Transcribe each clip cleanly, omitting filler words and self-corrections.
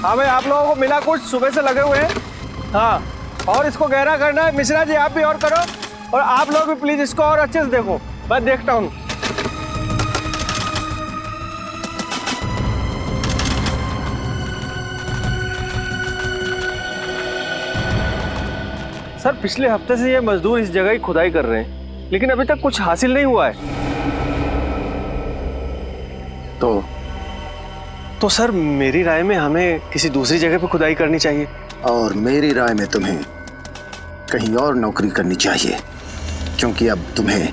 हाँ भाई, आप लोगों को मिला कुछ, सुबह से लगे हुए हैं। हाँ, और इसको गहरा करना है। मिश्रा जी आप भी और करो, और आप लोग भी प्लीज इसको और अच्छे से देखो। मैं देखता हूँ। सर, पिछले हफ्ते से ये मजदूर इस जगह की खुदाई कर रहे हैं, लेकिन अभी तक कुछ हासिल नहीं हुआ है। तो सर, मेरी राय में हमें किसी दूसरी जगह पे खुदाई करनी चाहिए। और मेरी राय में तुम्हें कहीं और नौकरी करनी चाहिए, क्योंकि अब तुम्हें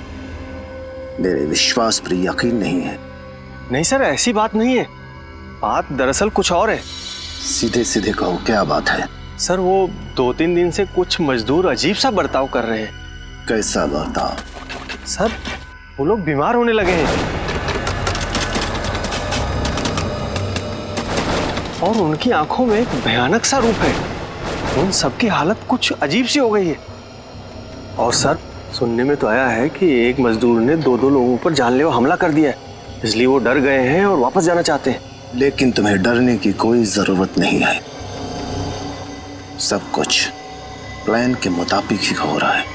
मेरे विश्वास पर यकीन नहीं है। नहीं सर, ऐसी बात नहीं है। बात दरअसल कुछ और है। सीधे सीधे कहो, क्या बात है? सर, वो 2-3 दिन से कुछ मजदूर अजीब सा बर्ताव कर रहे हैं। कैसा बर्ताव? सर, वो लोग बीमार होने लगे हैं और उनकी आंखों में एक भयानक सा रूप है। उन सबकी हालत कुछ अजीब सी हो गई है। और सर, सुनने में तो आया है कि एक मजदूर ने 2-2 लोगों पर जानलेवा हमला कर दिया है, इसलिए वो डर गए हैं और वापस जाना चाहते हैं। लेकिन तुम्हें डरने की कोई जरूरत नहीं है। सब कुछ प्लान के मुताबिक ही हो रहा है।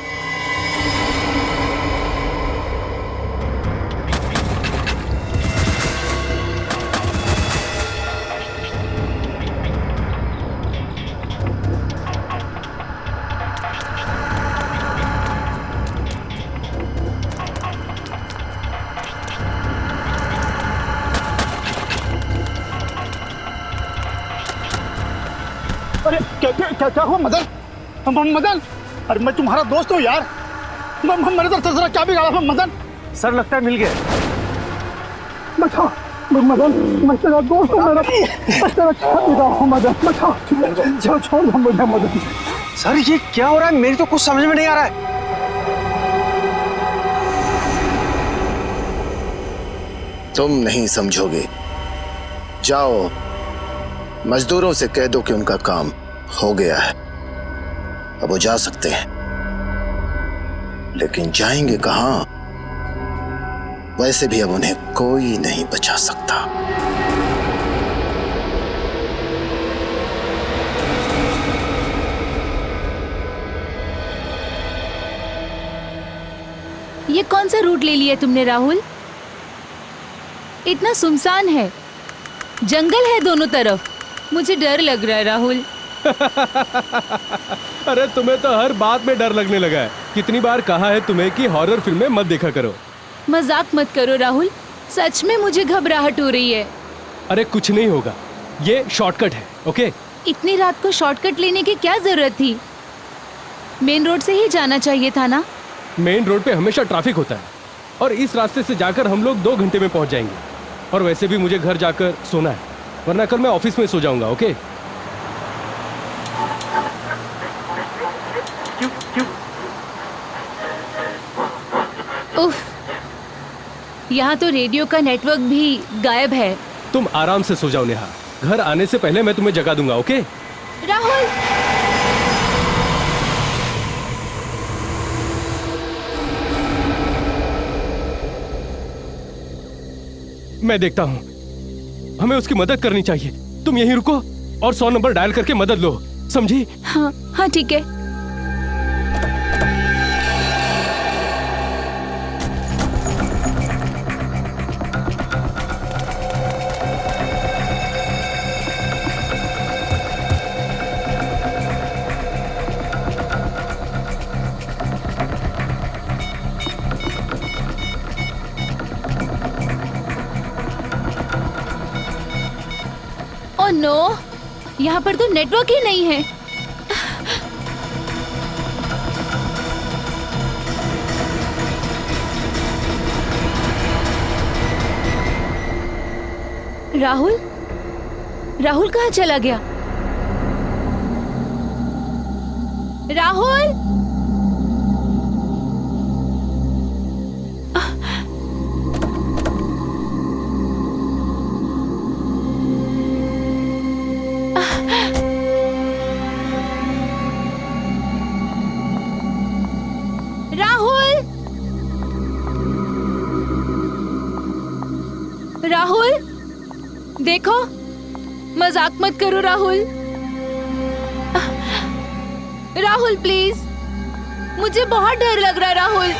अरे क्या क्या क्या क्या हुआ मदन? मदन, अरे मैं तुम्हारा दोस्त हूँ यार। मेरे तरफ से जरा क्या बिगाड़ा है मदन? सर, लगता है मिल गया। बचा मदन, मैं तेरा दोस्त हूँ। मैं तेरा क्या बिगाड़ा हूँ मदन? बचा, छोड़ दो मुझे मदन। सर, ये क्या हो रहा है? मेरी तो कुछ समझ में नहीं आ रहा है। तुम नहीं समझोगे। जाओ, मजदूरों से कह दो कि उनका काम हो गया है, अब वो जा सकते हैं। लेकिन जाएंगे कहां? वैसे भी अब उन्हें कोई नहीं बचा सकता। ये कौन सा रूट ले लिया तुमने राहुल? इतना सुनसान है, जंगल है दोनों तरफ। मुझे डर लग रहा है राहुल। अरे तुम्हें तो हर बात में डर लगने लगा है। कितनी बार कहा है तुम्हें कि हॉरर फिल्में मत देखा करो। मजाक मत करो राहुल, सच में मुझे घबराहट हो रही है। अरे कुछ नहीं होगा, ये शॉर्टकट है। ओके? इतनी रात को शॉर्टकट लेने की क्या जरूरत थी? मेन रोड से ही जाना चाहिए था ना? मेन रोड पे हमेशा ट्रैफिक होता है और इस रास्ते से जाकर हम लोग 2 घंटे में पहुंच जाएंगे। और वैसे भी मुझे घर जाकर सोना है, वरना कल मैं ऑफिस में सो जाऊंगा। ओके? उफ, यहाँ तो रेडियो का नेटवर्क भी गायब है। तुम आराम से सो जाओ नेहा, घर आने से पहले मैं तुम्हें जगा दूंगा। ओके? राहुल, मैं देखता हूँ, हमें उसकी मदद करनी चाहिए। तुम यहीं रुको और 100 नंबर डायल करके मदद लो, समझी? हाँ हाँ ठीक है। ओह नो, यहाँ पर तो नेटवर्क ही नहीं है। राहुल, राहुल कहाँ चला गया? राहुल, राहुल, राहुल, देखो मजाक मत करो राहुल। राहुल प्लीज, मुझे बहुत डर लग रहा है राहुल।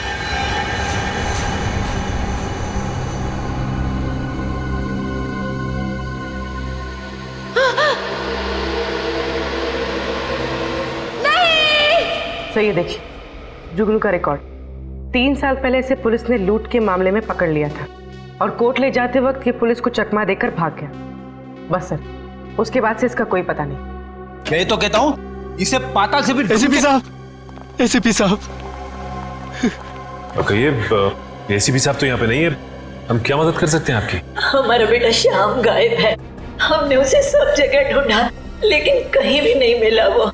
तो ये देखिए जुगनू का रिकॉर्ड। 3 साल पहले इसे पुलिस ने लूट के मामले में पकड़ लिया था और कोर्ट ले जाते वक्त ये पुलिस को चकमा देकर भाग गया। बस सर, उसके बाद से इसका कोई पता नहीं। मैं तो कहता हूँ इसे पाताल से भी एसीपी साहब, एसीपी साहब। कहिए, एसीपी साहब तो यहाँ पे नहीं है, हम क्या मदद कर सकते हैं आपकी? हमारा बेटा श्याम गायब है। हमने उसे सब जगह ढूंढा लेकिन कहीं भी नहीं मिला। वो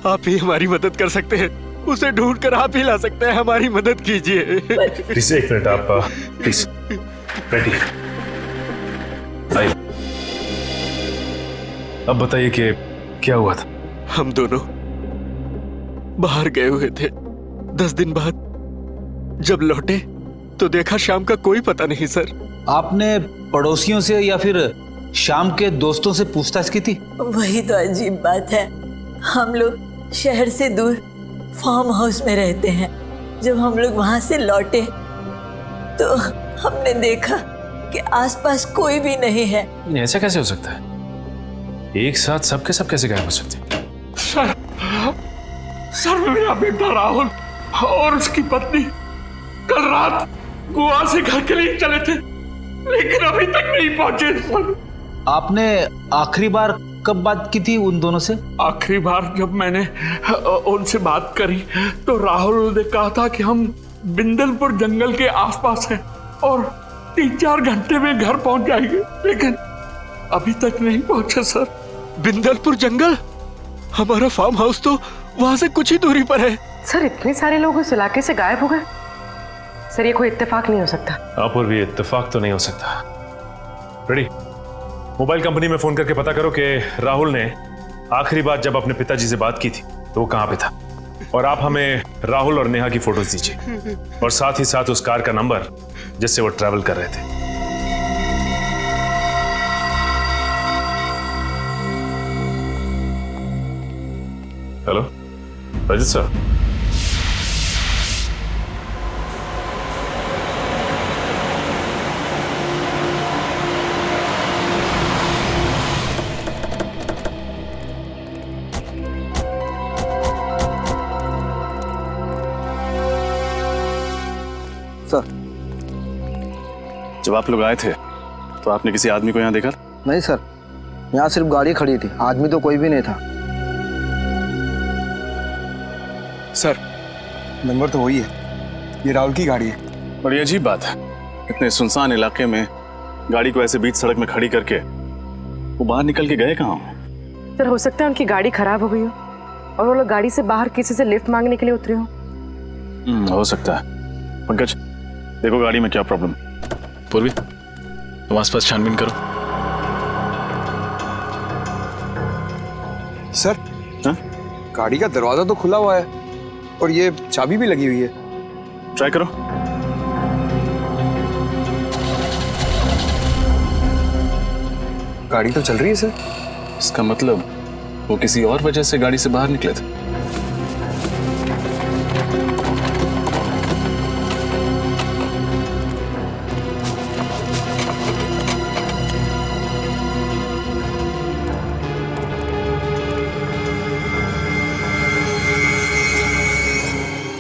आप ही हमारी मदद कर सकते हैं, उसे ढूंढ कर आप ही ला सकते हैं, हमारी मदद कीजिए। प्लीज एक मिनट, आप प्लीज बैठिए। आइए, अब बताइए कि क्या हुआ था? हम दोनों बाहर गए हुए थे। 10 दिन बाद जब लौटे तो देखा शाम का कोई पता नहीं सर। आपने पड़ोसियों से या फिर शाम के दोस्तों से पूछताछ की थी? वही तो अजीब बात है। हम लोग शहर से दूर फार्म हाउस में रहते हैं। जब हम लोग वहां से लौटे तो हमने देखा कि आसपास कोई भी नहीं है। ऐसा कैसे हो सकता है? एक साथ सबके सब कैसे गायब हो सकते हैं? सर मेरा बेटा राहुल और उसकी पत्नी कल रात गोवा से घर के लिए चले थे लेकिन अभी तक नहीं पहुंचे सर। आपने आखिरी बार कब बात की थी उन दोनों से? आखिरी बार जब मैंने उनसे बात करी तो राहुल ने कहा था कि हम बिंदलपुर जंगल के आसपास हैं और 3-4 घंटे में घर पहुंच जाएंगे, लेकिन अभी तक नहीं पहुंचे सर। बिंदलपुर जंगल? हमारा फार्म हाउस तो वहां से कुछ ही दूरी पर है। सर इतने सारे लोग इस इलाके से गायब हो गए? सर ये कोई इत्तेफाक नहीं हो सकता। आप और भी इत्तेफाक तो नहीं हो सकता। रेडी, मोबाइल कंपनी में फोन करके पता करो कि राहुल ने आखिरी बार जब अपने पिताजी से बात की थी तो वो कहां पे था, और आप हमें राहुल और नेहा की फोटोज दीजिए और साथ ही साथ उस कार का नंबर जिससे वो ट्रैवल कर रहे थे। Hello Rajit sir. सर, जब आप लोग आए थे तो आपने किसी आदमी को यहाँ देखा? नहीं सर, यहाँ सिर्फ गाड़ी खड़ी थी, आदमी तो कोई भी नहीं था। सर नंबर तो वही है, ये राहुल की गाड़ी है। बड़ी अजीब बात है, इतने सुनसान इलाके में गाड़ी को ऐसे बीच सड़क में खड़ी करके वो बाहर निकल के गए कहाँ? सर हो सकता है उनकी गाड़ी खराब हो गई हो और वो लोग गाड़ी से बाहर किसी से लिफ्ट मांगने के लिए उतरे हो। हो सकता है। पंकज देखो गाड़ी में क्या प्रॉब्लम। पूर्वी तुम आसपास छानबीन करो। सर हा? गाड़ी का दरवाजा तो खुला हुआ है और ये चाबी भी लगी हुई है। ट्राई करो। गाड़ी तो चल रही है सर। इसका मतलब वो किसी और वजह से गाड़ी से बाहर निकले थे।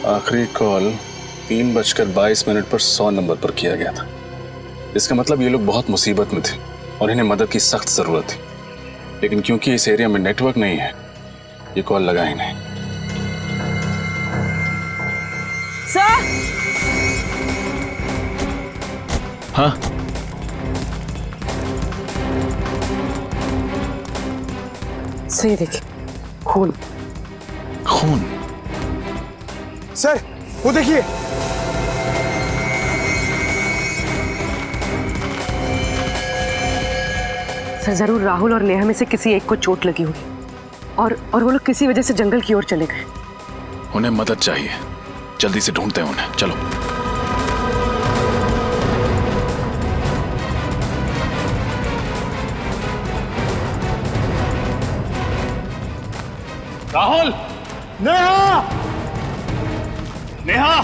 आखिरी कॉल 3:22 पर 100 नंबर पर किया गया था। इसका मतलब ये लोग बहुत मुसीबत में थे और इन्हें मदद की सख्त जरूरत थी, लेकिन क्योंकि इस एरिया में नेटवर्क नहीं है ये कॉल लगा ही नहीं। सर! हाँ सही देखिए, खून। खून? सर वो देखिए। सर जरूर राहुल और नेहा में से किसी एक को चोट लगी होगी और वो लोग किसी वजह से जंगल की ओर चले गए। उन्हें मदद चाहिए, जल्दी से ढूंढते हैं उन्हें। चलो। राहुल! नेहा! नेहा!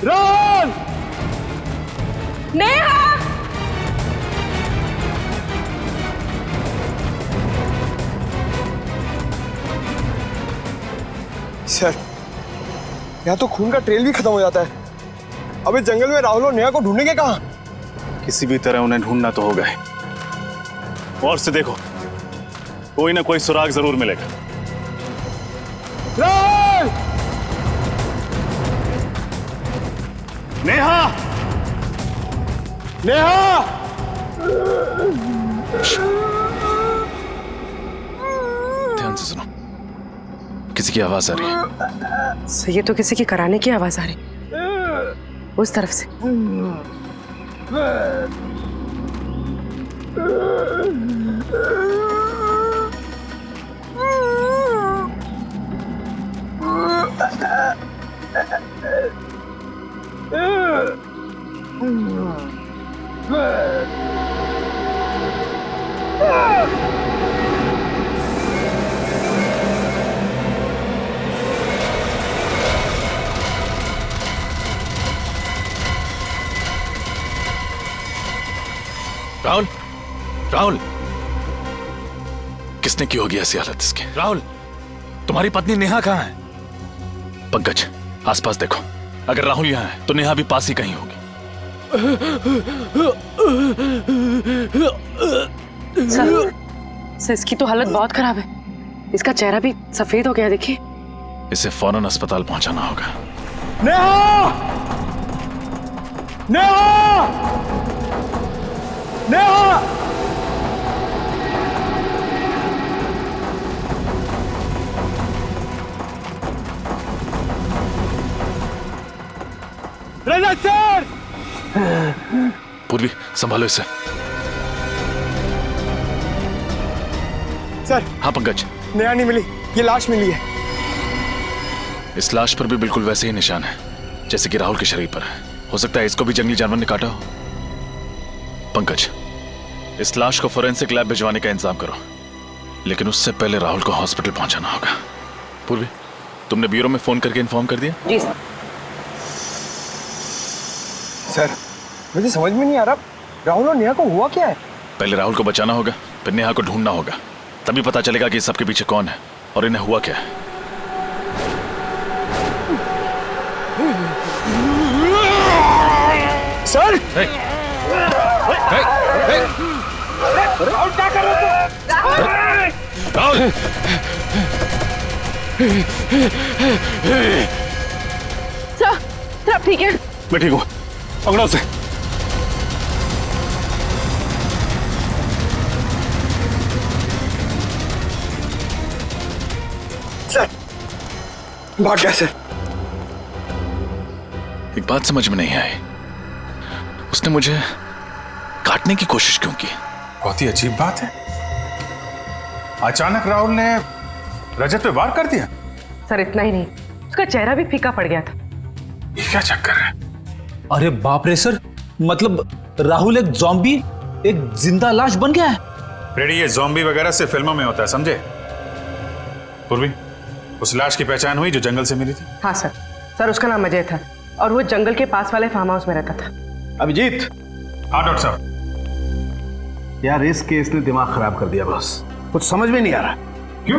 राहुल! नेहा! सर, यहाँ तो खून का ट्रेल भी खत्म हो जाता है। अब इस जंगल में राहुल और नेहा को ढूंढेंगे कहाँ? किसी भी तरह उन्हें ढूंढना तो होगा ही। और से देखो, कोई ना कोई सुराग जरूर मिलेगा। राहुल! नेहा! नेहा! ध्यान से सुनो, किसी की आवाज आ रही है। सर, ये तो किसी की कराने की आवाज आ रही, उस तरफ से। राहुल! राहुल! किसने की होगी ऐसी हालत इसकी? राहुल, तुम्हारी पत्नी नेहा कहाँ है? पंकज, आसपास देखो। अगर राहुल यहाँ है तो नेहा भी पास ही कहीं होगी। सर, इसकी तो हालत बहुत खराब है। इसका चेहरा भी सफेद हो गया, देखिए। इसे फौरन अस्पताल पहुंचाना होगा। नेहा! नेहा! नेहा! रजत सर! पूर्वी, संभालो इसे। सर, हाँ पंकज, नेहा नहीं मिली, ये लाश मिली है। इस लाश पर भी बिल्कुल वैसे ही निशान है जैसे कि राहुल के शरीर पर है। हो सकता है इसको भी जंगली जानवर ने काटा हो। पंकज, इस लाश को फोरेंसिक लैब भिजवाने का इंतजाम करो, लेकिन उससे पहले राहुल को हॉस्पिटल पहुंचाना होगा। पूर्वी, तुमने ब्यूरो में फोन करके इन्फॉर्म कर दिया? जी सर। सर, मुझे समझ में नहीं आ रहा, राहुल और नेहा को हुआ क्या है? पहले राहुल को बचाना होगा, फिर नेहा को ढूंढना होगा। तभी पता चलेगा कि सबके पीछे कौन है और इन्हें हुआ क्या है। सर! राहुल क्या कर रहे हो? राहुल! सर, आप ठीक है? मैं ठीक हूँ, पकड़ो से। सर, भाग गया सर। एक बात समझ में नहीं आई, उसने मुझे काटने की कोशिश क्यों की? बहुत ही अजीब बात है। अचानक राहुल ने रजत पे वार कर दिया। सर, इतना ही नहीं, उसका चेहरा भी फीका पड़ गया था। ये क्या चक्कर है? अरे बाप रे सर, मतलब राहुल एक ज़ॉम्बी, एक जिंदा लाश बन गया है। रेडी, ये ज़ॉम्बी वगैरह से फिल्मों में होता है, समझे? पूर्वी, उस लाश की पहचान हुई जो जंगल से मिली थी? हाँ सर। सर, उसका नाम अजय था और वो जंगल के पास वाले फार्म हाउस में रहता था। अभिजीत! हाँ डॉक्टर साहब। यार, इस केस ने दिमाग खराब कर दिया बॉस। कुछ समझ में नहीं आ रहा। क्यों?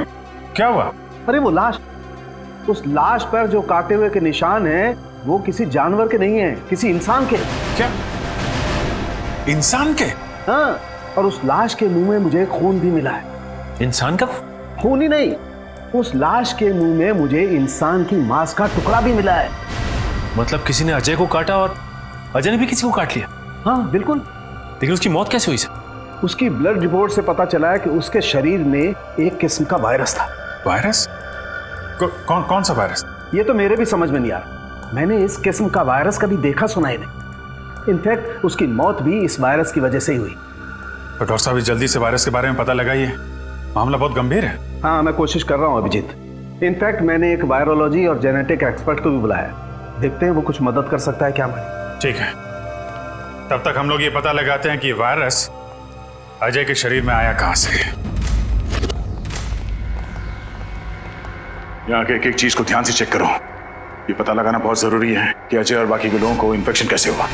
क्या हुआ? अरे वो लाश, उस लाश पर जो काटे हुए के निशान हैं, वो किसी जानवर के नहीं है, किसी इंसान के। क्या? इंसान के? हाँ, और उस लाश के मुंह में मुझे खून भी मिला है। इंसान का खून ही नहीं, उस लाश के मुंह में मुझे इंसान की मांस का टुकड़ा भी मिला है। मतलब किसी ने अजय को काटा और अजय ने भी किसी को काट लिया? हाँ बिल्कुल। लेकिन उसकी मौत कैसे हुई सर? उसकी ब्लड रिपोर्ट से पता चला है कि उसके शरीर में एक किस्म का वायरस था। वायरस? कौन सा वायरस? ये तो मेरे भी समझ में नहीं आ रहा। मैंने इस किस्म का वायरस कभी देखा सुना ही नहीं। इनफैक्ट उसकी मौत भी इस वायरस की वजह से ही हुई। तो डॉक्टर साहब, जल्दी से वायरस के बारे में पता लगाइए, मामला बहुत गंभीर है। हाँ, मैं कोशिश कर रहा हूँ अभिजीत। इनफैक्ट मैंने एक वायरोलॉजी और जेनेटिक एक्सपर्ट को भी बुलाया, देखते हैं वो कुछ मदद कर सकता है क्या हमारी। ठीक है, तब तक हम लोग ये पता लगाते हैं कि वायरस अजय के शरीर में आया कहां से। यहाँ के एक एक चीज को ध्यान से चेक करो। ये पता लगाना बहुत जरूरी है कि अजय और बाकी के लोगों को इन्फेक्शन कैसे हुआ।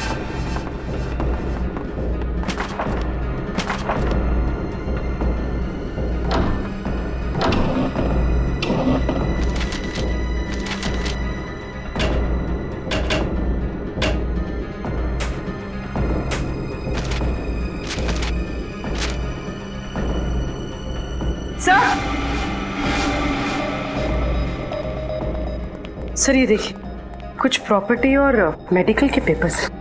सर ये देखिए, कुछ प्रॉपर्टी और मेडिकल के पेपर्स हैं।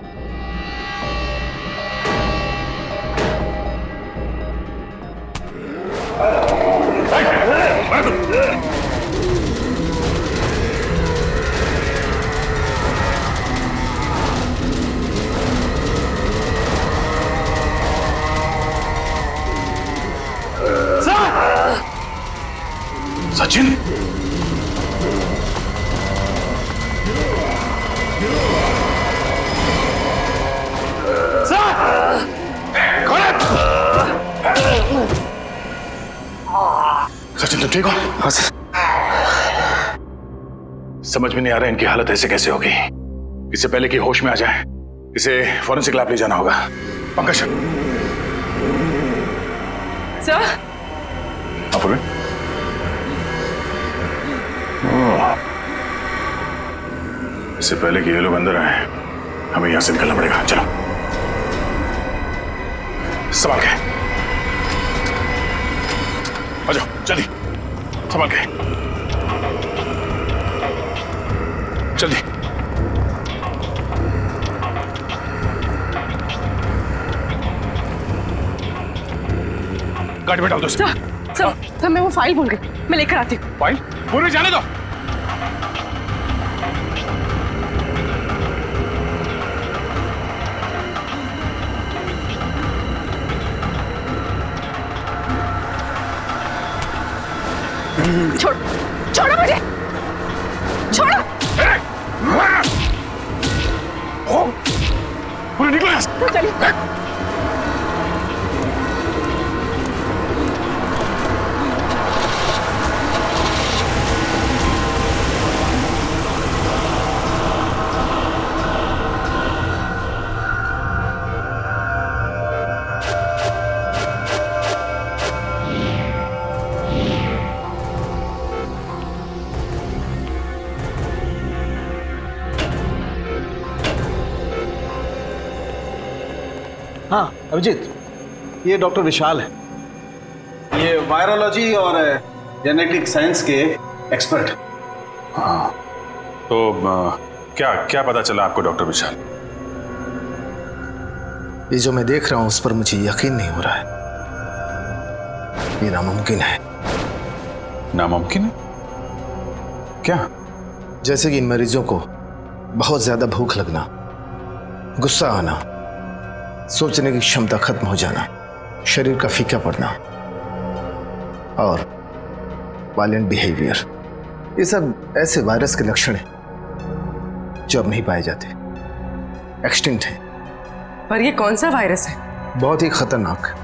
सचिन, सचिन तुम ठीक हो? हाँ सर। समझ में नहीं आ रहा इनकी हालत ऐसे कैसे होगी। इससे पहले कि होश में आ जाए इसे फॉरेंसिक लैब ले जाना होगा। पंकज सर, आप बोले? इससे पहले कि ये लोग अंदर आए हमें यहां से निकलना पड़ेगा। चलो संभाल के आ जाओ, जल्दी संभाल के, जल्दी। गाड़ी में डाल दो। सर मैं वो फाइल भूल गई, मैं लेकर आती हूँ। फाइल पूरी जाने दो। छोड़ो मुझे, छोड़ो। पूरे निकलो यहाँ से। चलिए। हाँ अभिजीत, ये डॉक्टर विशाल है। ये वायरोलॉजी और जेनेटिक साइंस के एक्सपर्ट। हाँ तो क्या क्या पता चला आपको डॉक्टर विशाल? ये जो मैं देख रहा हूं उस पर मुझे यकीन नहीं हो रहा है। ये नामुमकिन है। नामुमकिन है? क्या? जैसे कि इन मरीजों को बहुत ज्यादा भूख लगना, गुस्सा आना, सोचने की क्षमता खत्म हो जाना, शरीर का फीका पड़ना और वायलेंट बिहेवियर, ये सब ऐसे वायरस के लक्षण हैं जो अब नहीं पाए जाते, एक्सटिंक्ट हैं। पर ये कौन सा वायरस है? बहुत ही खतरनाक,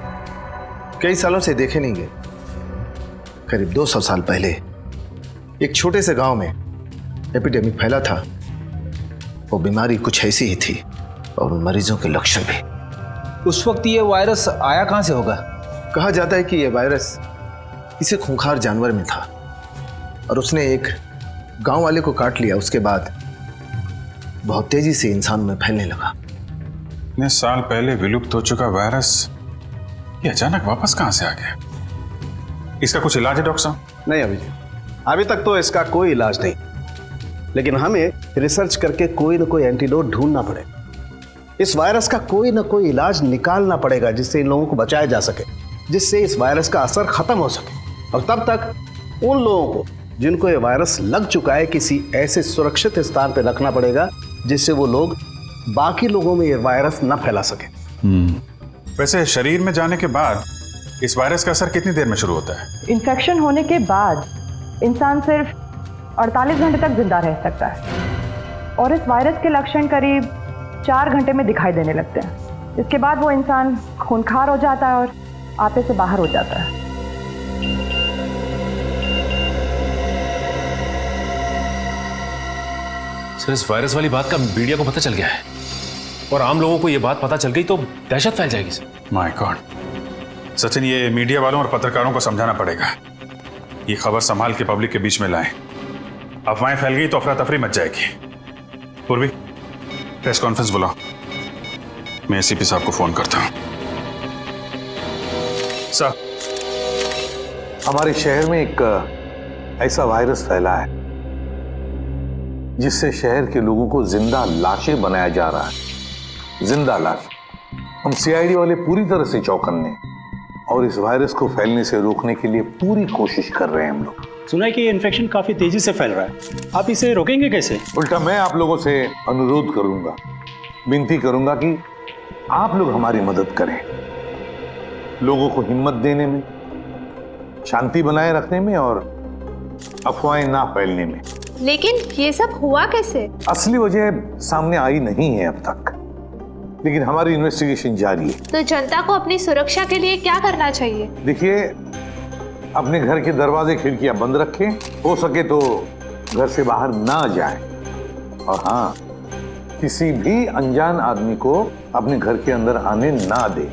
कई सालों से देखे नहीं गए। करीब 200 साल पहले एक छोटे से गांव में एपिडेमिक फैला था। वो बीमारी कुछ ऐसी ही थी और उन मरीजों के लक्षण भी। उस वक्त ये वायरस आया कहां से होगा? कहा जाता है कि यह वायरस किसी खूंखार जानवर में था और उसने एक गांव वाले को काट लिया। उसके बाद बहुत तेजी से इंसान में फैलने लगा। इतने साल पहले विलुप्त हो चुका वायरस ये अचानक वापस कहां से आ गया? इसका कुछ इलाज है डॉक्टर साहब? नहीं अभिजीत, अभी तक तो इसका कोई इलाज नहीं, लेकिन हमें रिसर्च करके कोई ना कोई एंटीडोट ढूंढना पड़ेगा। इस वायरस का कोई ना कोई इलाज निकालना पड़ेगा जिससे इन लोगों को बचाया जा सके, जिससे इस वायरस का असर खत्म हो सके। और तब तक उन लोगों को जिनको ये वायरस लग चुका है किसी ऐसे सुरक्षित स्थान पर रखना पड़ेगा जिससे वो लोग बाकी लोगों में ये वायरस न फैला सके। वैसे शरीर में जाने के बाद इस वायरस का असर कितनी देर में शुरू होता है? इन्फेक्शन होने के बाद इंसान सिर्फ 48 घंटे तक जिंदा रह सकता है और इस वायरस के लक्षण करीब 4 घंटे में दिखाई देने लगते हैं। इसके बाद वो इंसान खूनखार हो जाता है और आपे से बाहर हो जाता है। सर इस वायरस वाली बात का मीडिया को पता चल गया है और आम लोगों को ये बात पता चल गई तो दहशत फैल जाएगी सर। माय गॉड सचिन, ये मीडिया वालों और पत्रकारों को समझाना पड़ेगा। ये खबर संभाल के पब्लिक के बीच में लाएं। अफवाहें फैल गई तो अफरा तफरी मच जाएगी। पूर्वी, प्रेस कॉन्फ्रेंस बुलाओ। मैं एसीपी साहब को फोन करता हूं। सर, हमारे शहर में एक ऐसा वायरस फैला है जिससे शहर के लोगों को जिंदा लाशें बनाया जा रहा है। जिंदा लाश। हम सीआईडी वाले पूरी तरह से चौकन्ने और इस वायरस को फैलने से रोकने के लिए पूरी कोशिश कर रहे हैं हम लोग। सुना है कि ये इन्फेक्शन काफी तेजी से फैल रहा है, आप इसे रोकेंगे कैसे? उल्टा मैं आप लोगों से अनुरोध करूंगा, विनती करूंगा कि आप लोग हमारी मदद करें, लोगों को हिम्मत देने में, शांति बनाए रखने में और अफवाहें ना फैलने में। लेकिन ये सब हुआ कैसे? असली वजह सामने आई नहीं है अब तक, लेकिन हमारी इन्वेस्टिगेशन जारी है। तो जनता को अपनी सुरक्षा के लिए क्या करना चाहिए? देखिए, अपने घर के दरवाजे खिड़कियां बंद रखें, हो सके तो घर से बाहर ना जाएं, और हाँ, किसी भी अनजान आदमी को अपने घर के अंदर आने ना दें।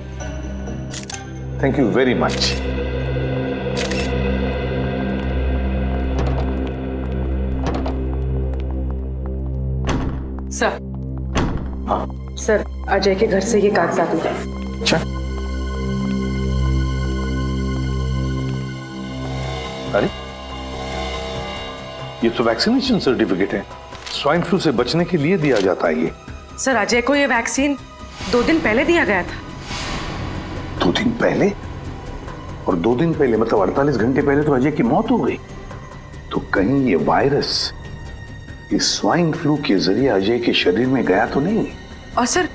Thank you very much. Sir, हाँ सर, अजय के घर से ये कागजात मिले। अच्छा, अरे ये तो वैक्सीनेशन सर्टिफिकेट है, स्वाइन फ्लू से बचने के लिए दिया जाता है ये। सर, अजय को ये वैक्सीन 2 दिन पहले दिया गया था। 2 दिन पहले? और 2 दिन पहले मतलब 48 घंटे पहले तो अजय की मौत हो गई। तो कहीं ये वायरस इस स्वाइन फ्लू के जरिए अजय के शरीर में गया तो नहीं? और सर,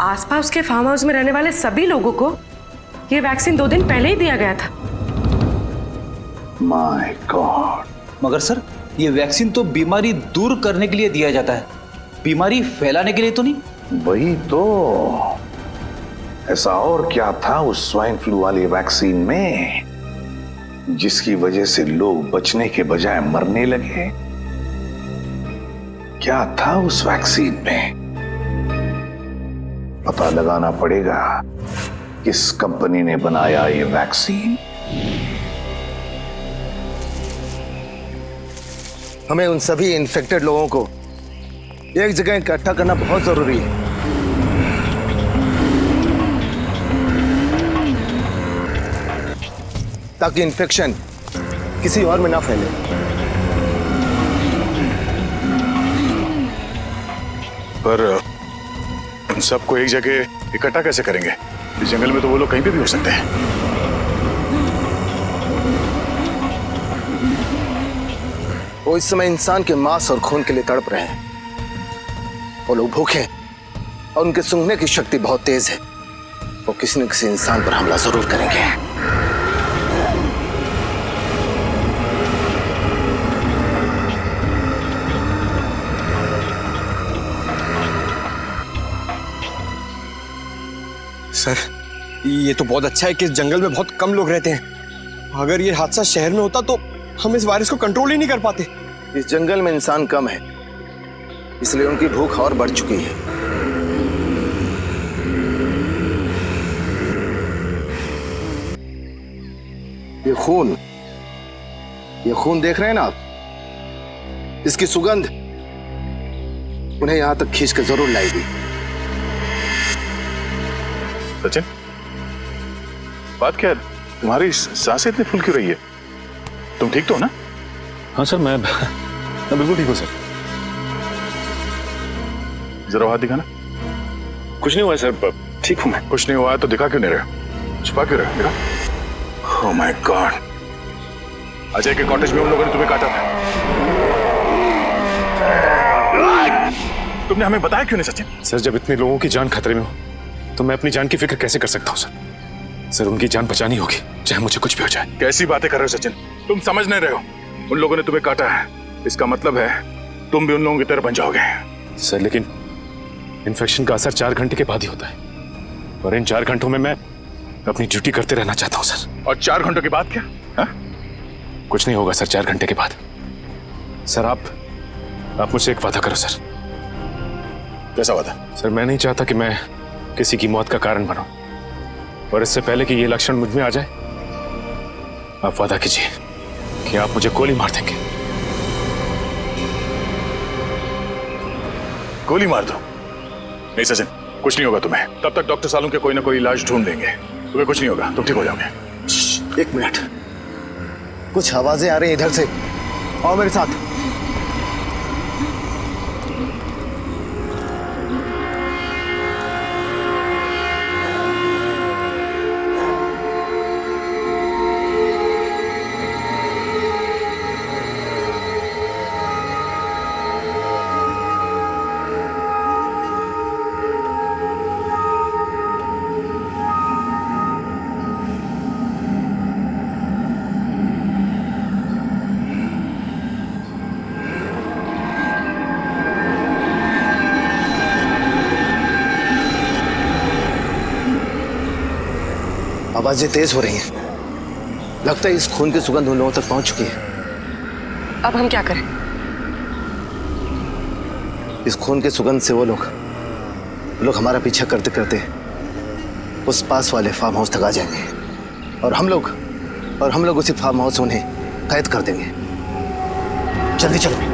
आसपास के फार्म हाउस में रहने वाले सभी लोगों को ये वैक्सीन 2 दिन पहले ही दिया गया था। My God. मगर सर, ये वैक्सीन तो बीमारी दूर करने के लिए दिया जाता है, बीमारी फैलाने के लिए तो नहीं। वही तो, ऐसा और क्या था उस स्वाइन फ्लू वाली वैक्सीन में जिसकी वजह से लोग बचने के बजाय मरने लगे? क्या था उस वैक्सीन में? पता लगाना पड़ेगा किस कंपनी ने बनाया ये वैक्सीन। हमें उन सभी इन्फेक्टेड लोगों को एक जगह इकट्ठा करना बहुत जरूरी है। ताकि इन्फेक्शन किसी और में ना फैले। पर उन सबको एक जगह इकट्ठा कैसे करेंगे? इस जंगल में तो वो लोग कहीं पे भी हो सकते हैं। वो इस समय इंसान के मांस और खून के लिए तड़प रहे हैं। वो लोग भूखे हैं और उनके सूंघने की शक्ति बहुत तेज है। वो किसी न किसी इंसान पर हमला जरूर करेंगे। सर, ये तो बहुत अच्छा है कि इस जंगल में बहुत कम लोग रहते हैं। अगर ये हादसा शहर में होता तो हम इस वायरस को कंट्रोल ही नहीं कर पाते। इस जंगल में इंसान कम है, इसलिए उनकी भूख और बढ़ चुकी है। ये खून देख रहे हैं ना आप? इसकी सुगंध उन्हें यहां तक खींच कर जरूर लाएगी। सचिन, बात क्या है? तुम्हारी सांसें इतनी फूल क्यों रही है? तुम ठीक तो हो ना? हाँ सर, मैं बिल्कुल ठीक हूँ सर। जरा हाथ दिखाना। कुछ नहीं हुआ सर, ठीक हूँ मैं। कुछ नहीं हुआ तो दिखा क्यों नहीं रहे? छुपा क्यों रहे? दिखा। ओह माय गॉड, अजय के कॉटेज में उन लोगों ने तुम्हें काटा था। तुमने हमें बताया क्यों नहीं सचिन? सर, जब इतने लोगों की जान खतरे में हो तो मैं अपनी जान की फिक्र कैसे कर सकता हूँ सर? सर, उनकी जान बचानी होगी, चाहे मुझे कुछ भी हो जाए। कैसी बातें कर रहे हो सचिन? तुम समझ नहीं रहे हो। उन लोगों ने तुम्हें काटा है, इसका मतलब है तुम भी उन लोगों की तरह बन जाओगे। सर, लेकिन इन्फेक्शन का असर 4 घंटे के बाद ही होता है, और इन 4 घंटों में मैं अपनी ड्यूटी करते रहना चाहता हूँ सर। और 4 घंटों के बाद क्या? हा? कुछ नहीं होगा सर 4 घंटे के बाद। सर, आप मुझसे एक वादा करो सर। कैसा हुआ था? सर मैं नहीं चाहता कि मैं किसी की मौत का कारण बनूं, और इससे पहले कि ये लक्षण मुझ में आ जाए, आप वादा कीजिए कि आप मुझे गोली मार देंगे। गोली मार दो? नहीं सचिन, कुछ नहीं होगा तुम्हें। तब तक डॉक्टर सालू के कोई ना कोई इलाज ढूंढ देंगे, तुम्हें कुछ नहीं होगा, तुम ठीक हो जाओगे। एक मिनट, कुछ आवाजें आ रही हैं इधर से। आओ मेरे साथ। आवाजें तेज हो रही हैं। लगता है इस खून की सुगंध उन लोगों तक पहुंच चुकी है। अब हम क्या करें? इस खून की सुगंध से वो लोग हमारा पीछा करते करते उस पास वाले फार्म हाउस तक आ जाएंगे, और हम लोग उसी फार्म हाउस से उन्हें कैद कर देंगे। जल्दी चलो।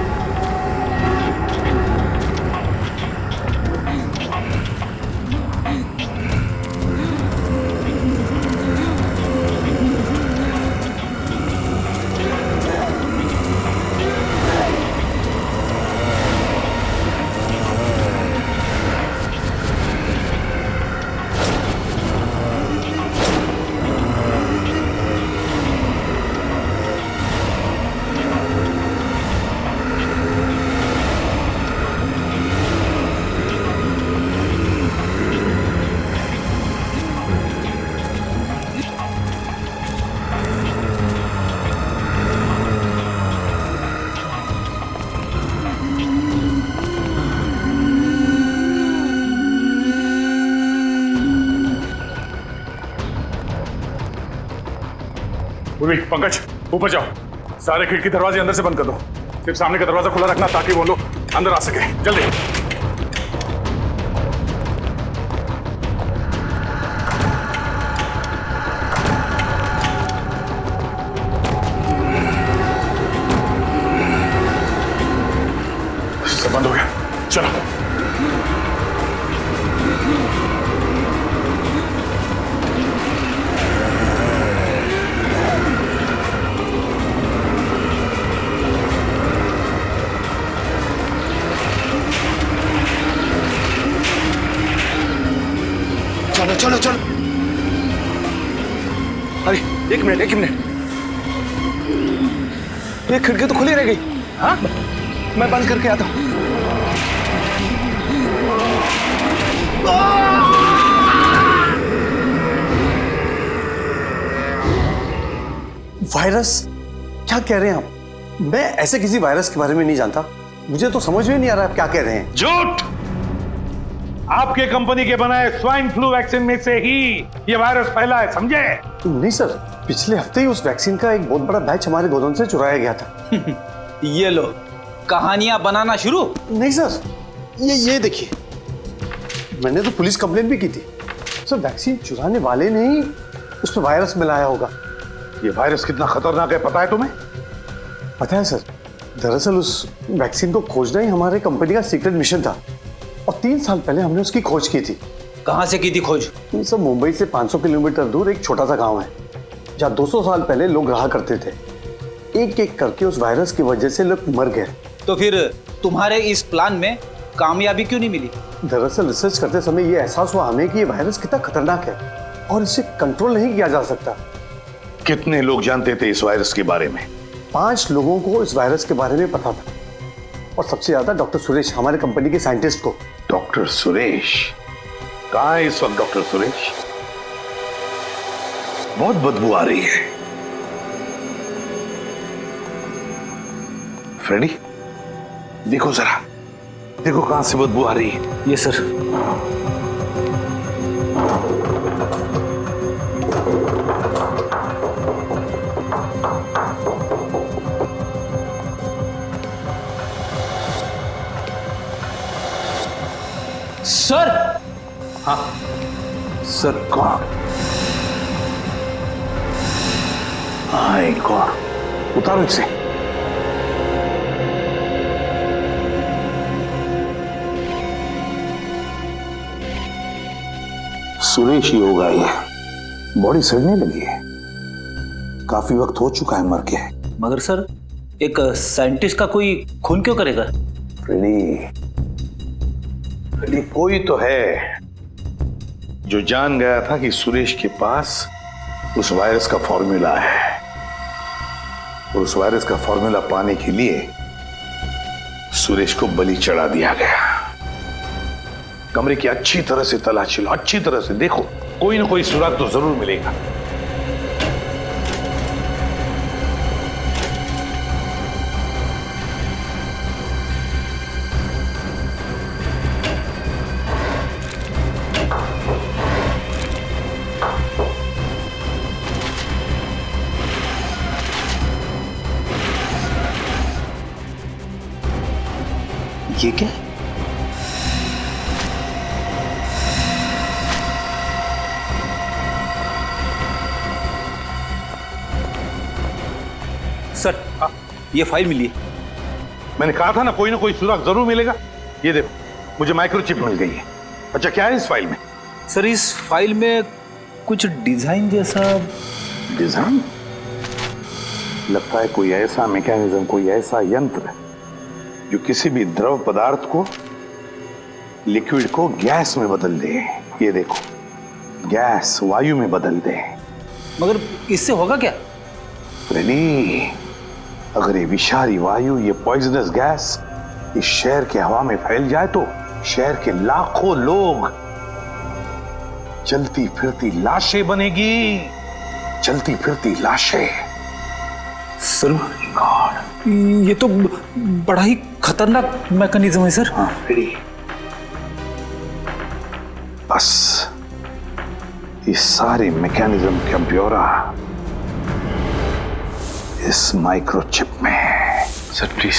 पंकज, ऊपर जाओ, सारे खिड़की दरवाजे अंदर से बंद कर दो, सिर्फ सामने का दरवाजा खुला रखना ताकि वो लोग अंदर आ सके। जल्दी। सब बंद हो गया, चलो। चलो चलो। अरे एक मिनट, ये खिड़की तो खुली रह गई। हाँ, मैं बंद करके आता हूं। वायरस? क्या कह रहे हैं आप? मैं ऐसे किसी वायरस के बारे में नहीं जानता, मुझे तो समझ में नहीं आ रहा आप क्या कह रहे हैं। झूठ! आपके कंपनी के बनाए स्वाइन फ्लू वैक्सीन में से ही ये वायरस फैला है, समझे? नहीं सर, पिछले हफ्ते ही उस वैक्सीन का एक बहुत बड़ा बैच हमारे गोदाम से चुराया गया था। ये लो, कहानियां बनाना शुरू। नहीं सर, ये देखिए, मैंने तो पुलिस कंप्लेंट भी की थी। सर, वैक्सीन चुराने वाले ने ही उसमें वायरस मिलाया होगा। ये वायरस कितना खतरनाक है पता है तुम्हें? पता है सर, दरअसल उस वैक्सीन को खोजना ही हमारे कंपनी का सीक्रेट मिशन था, और 3 साल पहले हमने उसकी खोज की थी। कहां से की थी खोज? सब मुंबई से 500 किलोमीटर दूर एक छोटा सा गांव है, जहां 200 साल पहले लोग रहा करते थे। एक एक करके उस वायरस की वजह से लोग मर गए। तो फिर तुम्हारे इस प्लान में कामयाबी क्यों नहीं मिली? दरअसल रिसर्च करते समय ये एहसास हुआ हमें कि ये वायरस कितना खतरनाक है और इसे कंट्रोल नहीं किया जा सकता। कितने लोग जानते थे इस वायरस के बारे में? 5 लोगों को इस वायरस के बारे में पता था, और सबसे ज्यादा डॉक्टर सुरेश, हमारे कंपनी के साइंटिस्ट को। डॉक्टर सुरेश? कहाँ है इस वक्त डॉक्टर सुरेश? बहुत बदबू आ रही है। फ्रेडी, देखो जरा, देखो कहां से बदबू आ रही है। ये सर। सर। हाँ सर कौन? माय गॉड, उतारो इसे। सुरेश ही होगा ये। बॉडी सड़ने लगी है, काफी वक्त हो चुका है मर के। मगर सर, एक साइंटिस्ट का कोई खून क्यों करेगा? फ्रेडी कोई तो है जो जान गया था कि सुरेश के पास उस वायरस का फॉर्मूला है, और उस वायरस का फॉर्मूला पाने के लिए सुरेश को बलि चढ़ा दिया गया। कमरे की अच्छी तरह से तलाशी लो, अच्छी तरह से देखो, कोई ना कोई सुराग तो जरूर मिलेगा। ये क्या है? सर, ये फाइल मिली है। मैंने कहा था ना कोई सुराग जरूर मिलेगा। ये देखो, मुझे माइक्रोचिप मिल गई है। अच्छा, क्या है इस फाइल में? सर, इस फाइल में कुछ डिजाइन जैसा। डिजाइन? लगता है कोई ऐसा मैकेनिज्म, कोई ऐसा यंत्र जो किसी भी द्रव पदार्थ को, लिक्विड को गैस में बदल दे। ये देखो, गैस वायु में बदल दे। मगर इससे होगा क्या? फ्रेडी, अगर ये विषारी वायु, ये पॉइजनस गैस इस शहर के हवा में फैल जाए तो शहर के लाखों लोग चलती फिरती लाशें बनेगी, चलती फिरती लाशें। सर, ये तो बड़ा ही खतरनाक मैकेनिज्म है सर। हाँ फ्रेडी, बस इस सारे मैकेनिज्म का ब्यौरा इस माइक्रोचिप में है। सर प्लीज,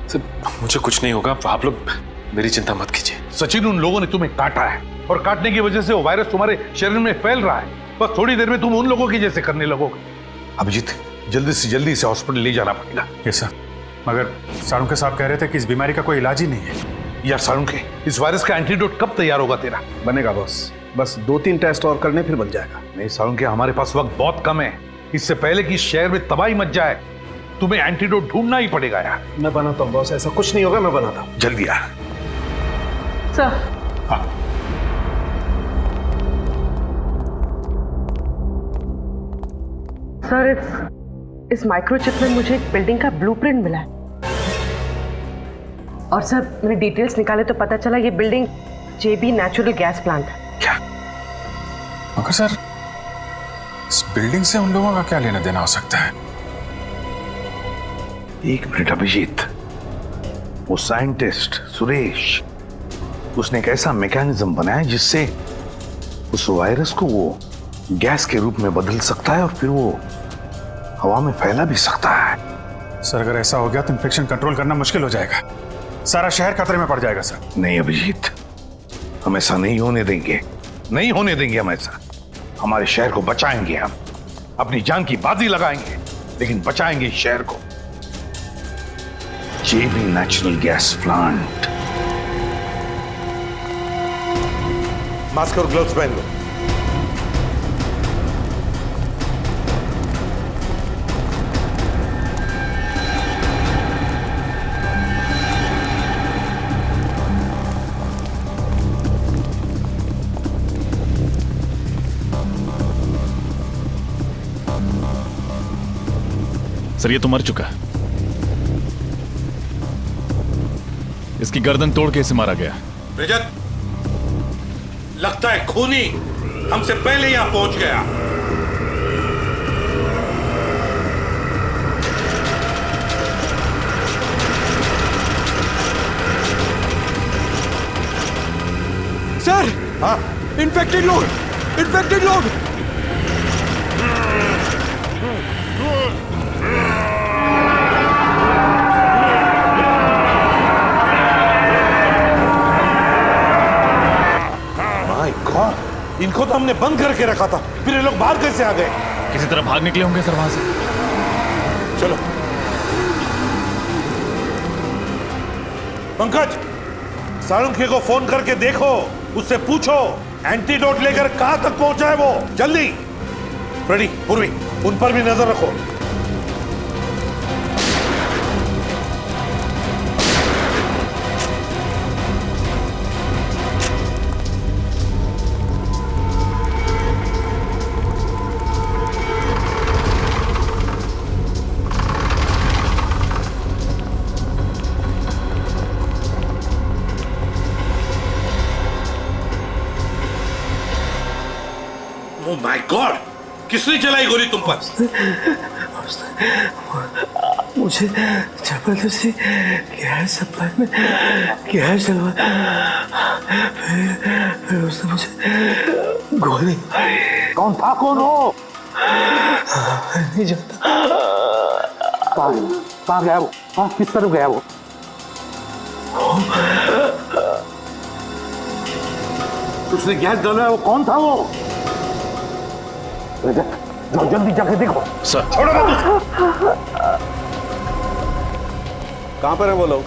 सर मुझे कुछ नहीं होगा, आप लोग मेरी चिंता मत कीजिए। सचिन, उन लोगों ने तुम्हें काटा है और काटने की वजह से वो वायरस तुम्हारे शरीर में फैल रहा है। बस थोड़ी देर में तुम उन लोगों की जैसे करने लगोगे। अभिजीत, जल्दी से जल्दी इसे हॉस्पिटल ले जाना पड़ेगा। यस सर, मगर सारुंके साहब कह रहे थे कि इस बीमारी का कोई इलाज ही नहीं है। यार सारुंके, इस वायरस का एंटीडोट कब तैयार होगा तेरा? बनेगा बॉस, बस 2-3 टेस्ट और करने फिर बन जाएगा। नहीं सारुंके, हमारे पास वक्त बहुत कम है। इससे पहले कि इस शहर में तबाही मच जाए तुम्हें एंटीडोट ढूंढना ही पड़ेगा यार। मैं बनाता हूँ बॉस, ऐसा कुछ नहीं होगा, मैं बनाता हूँ। जल्दी यार। सर, हाँ। सर, इस माइक्रोचिप में मुझे एक बिल्डिंग का ब्लूप्रिंट मिला है। और सर, मैंने डिटेल्स निकाले तो पता चला ये बिल्डिंग जेबी नेचुरल गैस प्लांट है। क्या? मगर सर, इस बिल्डिंग से उन लोगों का क्या लेना देना हो सकता है? एक मिनट अभिजीत, वो साइंटिस्ट सुरेश, उसने एक ऐसा मैकेनिज्म बनाया जिससे उस वायरस को वो गैस के रूप में बदल सकता है और फिर वो हवा में फैला भी सकता है। सर, अगर ऐसा हो गया तो इन्फेक्शन कंट्रोल करना मुश्किल हो जाएगा, सारा शहर खतरे में पड़ जाएगा सर। नहीं अभिजीत, हम ऐसा नहीं होने देंगे, नहीं होने देंगे हम ऐसा। हमारे शहर को बचाएंगे, हम अपनी जान की बाजी लगाएंगे, लेकिन बचाएंगे इस शहर को। जेबी नेचुरल गैस प्लांट। मास्क और ग्लव्स पहन लो। सर, ये तो मर चुका है। इसकी गर्दन तोड़ के इसे मारा गया। रजत, लगता है खूनी हमसे पहले यहां पहुंच गया। सर, हाँ? इन्फेक्टेड लोग, इन्फेक्टेड लोग। इनको तो हमने बंद करके रखा था, फिर ये लोग बाहर कैसे आ गए? किसी तरह भाग निकले होंगे सर वहां से। चलो पंकज, साळुंखे को फोन करके देखो, उससे पूछो एंटीडोट लेकर कहां तक पहुंचा है वो। जल्दी। फ्रेडी, पूर्वी, उन पर भी नजर रखो। ओह माय गॉड, किसने चलाई गोली तुम पर? मुझे जबरदस्ती गैस सप्लाई में गैस डलवा, फिर उसने मुझे गोली। कौन था? कौन हो? नहीं जानता। कहाँ गया वो? हाँ, किस तरफ गया वो? उसने गैस डाला, वो कौन था वो? जाओ जल्दी जाके देखो। सर छोड़ो मत। कहाँ पर है वो लोग?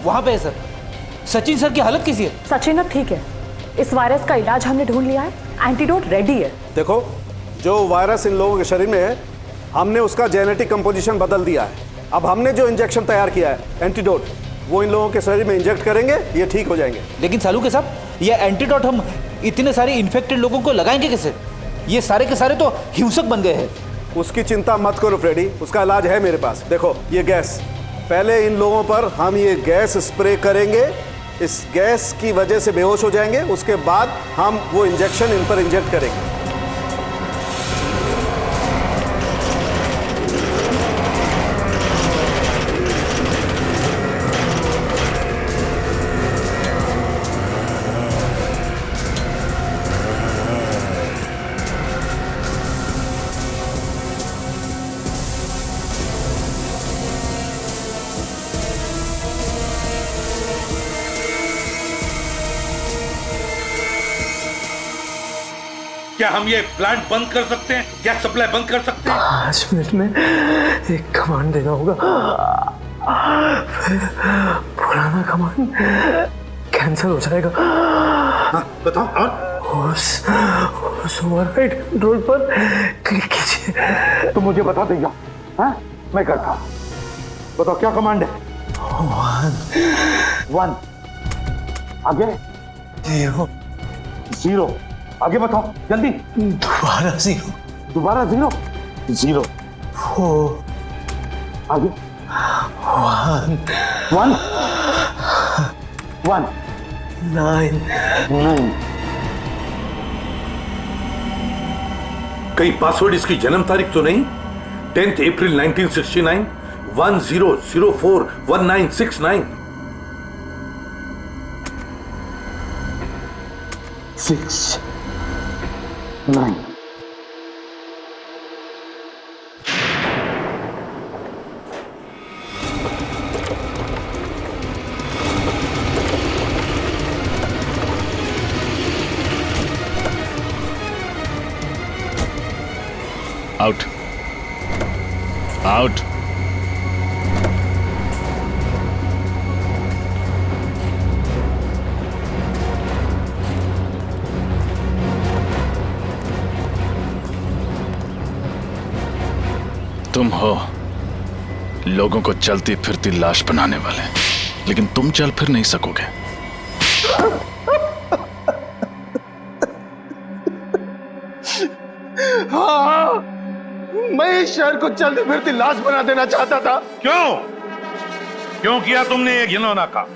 वहां पे है सर। सचिन सर की हालत कैसी है? सचिन अब ठीक है। इस वायरस का इलाज हमने ढूंढ लिया है, एंटीडोट रेडी है। देखो, जो वायरस इन लोगों के शरीर में है, हमने उसका जेनेटिक कंपोजिशन बदल दिया है। अब हमने जो इंजेक्शन तैयार किया है, एंटीडोट, वो इन लोगों के शरीर में इंजेक्ट करेंगे, ये ठीक हो जाएंगे। लेकिन सालू साहब, ये एंटीडोट हम इतने सारे इन्फेक्टेड लोगों को लगाएंगे कैसे? ये सारे के सारे तो हिंसक बन गए हैं। उसकी चिंता मत करो फ्रेडी, उसका इलाज है मेरे पास। देखो ये गैस, पहले इन लोगों पर हम ये गैस स्प्रे करेंगे, इस गैस की वजह से बेहोश हो जाएंगे, उसके बाद हम वो इंजेक्शन इन पर इंजेक्ट करेंगे। क्या हम ये प्लांट बंद कर सकते हैं? गैस सप्लाई बंद कर सकते हैं? 5 मिनट में एक कमांड देना होगा, फिर पुराना कमांड कैंसिल हो जाएगा। हाँ, बताओ। और उस ओवरराइड कंट्रोल पर क्लिक कीजिए। तो मुझे बता देगा। हाँ, मैं करता हूँ। बताओ क्या कमांड है? 1 आगे 0 आगे बताओ जल्दी। दोबारा 0 दोबारा 0 0 4 आगे 1 1 9 कहीं पासवर्ड इसकी जन्म तारीख तो नहीं? 10 अप्रैल 1969 1004 1969 6 9 आउट आउट। तुम हो लोगों को चलती फिरती लाश बनाने वाले, लेकिन तुम चल फिर नहीं सकोगे। हाँ, मैं इस शहर को चलती फिरती लाश बना देना चाहता था। क्यों किया तुमने ये घिनौना काम?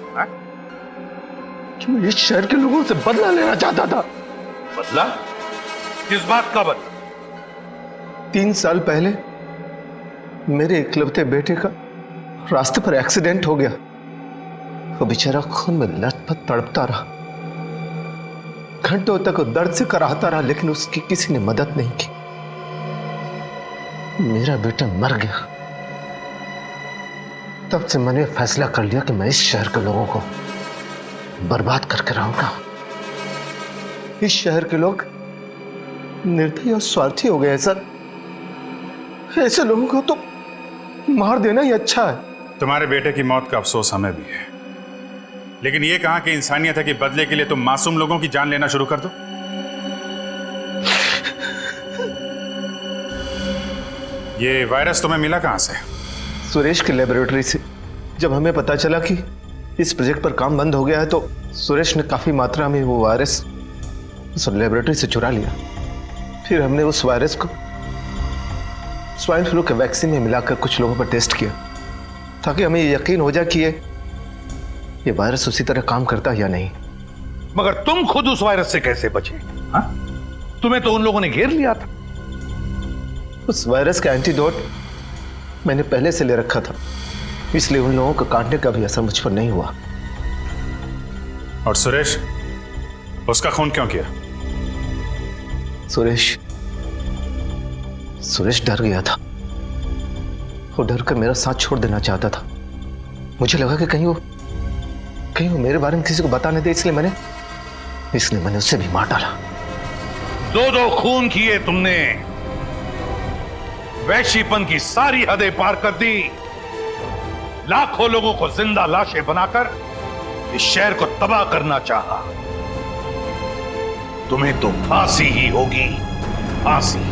मैं इस शहर के लोगों से बदला लेना चाहता था। बदला? किस बात का बदला? 3 साल पहले मेरे इकलौते बेटे का रास्ते पर एक्सीडेंट हो गया। वो बेचारा खून में लथपथ तड़पता रहा, घंटों तक दर्द से कराहता रहा, लेकिन उसकी किसी ने मदद नहीं की। मेरा बेटा मर गया। तब से मैंने फैसला कर लिया कि मैं इस शहर के लोगों को बर्बाद करके रहूंगा। इस शहर के लोग निर्दयी और स्वार्थी हो गए हैं सर। ऐसे लोगों को तो मार देना ही अच्छा है। तुम्हारे बेटे की मौत का अफसोस हमें भी है, लेकिन ये कहां कि इंसानियत है कि बदले के लिए तुम मासूम लोगों की जान लेना शुरू कर दो। ये वायरस तुम्हें मिला कहां से? सुरेश की लेबोरेटरी से। जब हमें पता चला कि इस प्रोजेक्ट पर काम बंद हो गया है तो सुरेश ने काफी मात्रा में वो वायरस उस लेबोरेटरी से चुरा लिया। फिर हमने उस वायरस को स्वाइन फ्लू के वैक्सीन में मिलाकर कुछ लोगों पर टेस्ट किया ताकि हमें ये यकीन हो जाए कि ये वायरस उसी तरह काम करता है या नहीं। मगर तुम खुद उस वायरस से कैसे बचे? हाँ? तुम्हें तो उन लोगों ने घेर लिया था। उस वायरस का एंटीडोट मैंने पहले से ले रखा था, इसलिए उन लोगों को काटने का भी असर मुझ पर नहीं हुआ। और सुरेश, उसका खून क्यों किया? सुरेश डर गया था। वो डर कर मेरा साथ छोड़ देना चाहता था। मुझे लगा कि कहीं वो मेरे बारे में किसी को बताने दे, इसलिए मैंने उसे भी मार डाला। दो खून किए तुमने, वैश्यपन की सारी हदें पार कर दी, लाखों लोगों को जिंदा लाशें बनाकर इस शहर को तबाह करना चाहा। तुम्हें तो फांसी ही होगी, फांसी।